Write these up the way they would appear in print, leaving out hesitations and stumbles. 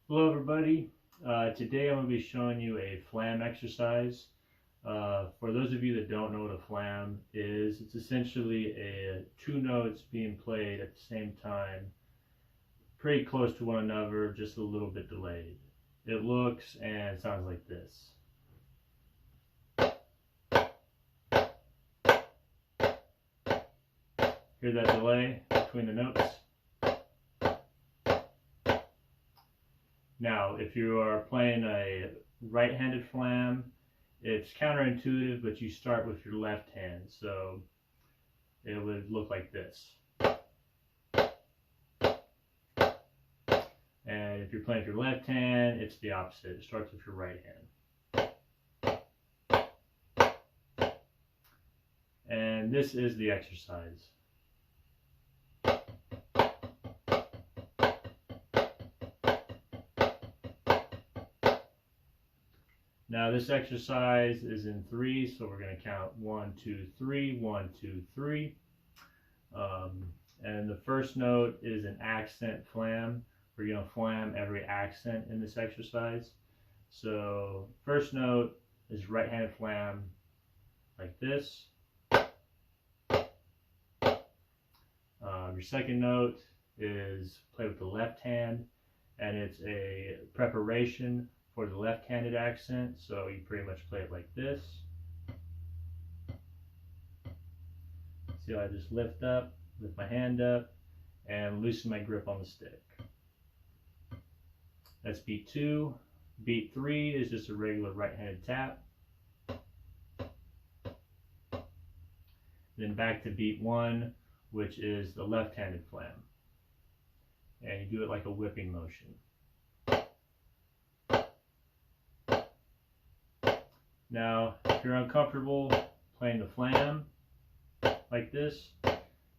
Hello everybody. Today I'm going to be showing you a flam exercise. For those of you that don't know what a flam is, it's essentially two notes being played at the same time, pretty close to one another, just a little bit delayed. It looks and sounds like this. Hear that delay between the notes? Now, if you are playing a right-handed flam, it's counterintuitive, but you start with your left hand, so it would look like this. And if you're playing with your left hand, it's the opposite. It starts with your right hand. And this is the exercise. Now this exercise is in threes, so we're going to count 1, 2, 3, 1, 2, 3. And the first note is an accent flam. We're going to flam every accent in this exercise. So first note is right-handed flam like this. Your second note is play with the left hand, and it's a preparation for the left-handed accent, so you pretty much play it like this. See how I just lift my hand up, and loosen my grip on the stick. That's beat 2. Beat 3 is just a regular right-handed tap. Then back to beat 1, which is the left-handed flam. And you do it like a whipping motion. Now, if you're uncomfortable playing the flam like this,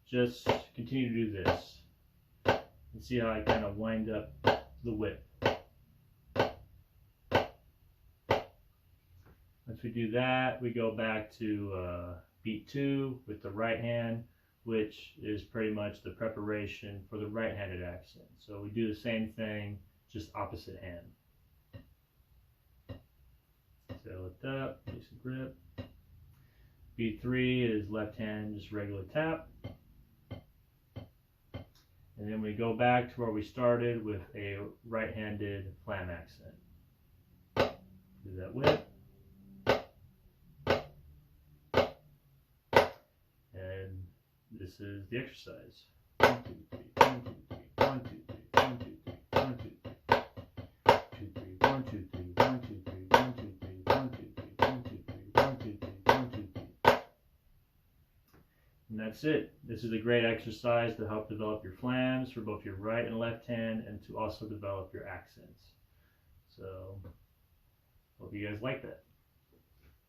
just continue to do this. And see how I kind of wind up the whip. Once we do that, we go back to beat 2 with the right hand, which is pretty much the preparation for the right-handed accent. So we do the same thing, just opposite hand. So lift up, loosen grip. Beat 3 is left hand, just regular tap. And then we go back to where we started with a right-handed flam accent. Do that whip. And this is the exercise. 1, 2, 3, 1, 2, 3, 1, 2, 3, 1, 2, 3, 1, 2, 3, 2, 3, 1, 2, 3, 1, 2, 3, 1, 2, 3, 1, 2, 3, 1, 2, 3, 1, 2, 3, 1, 2, 3. And that's it. This is a great exercise to help develop your flams for both your right and left hand, and to also develop your accents. So, hope you guys like that.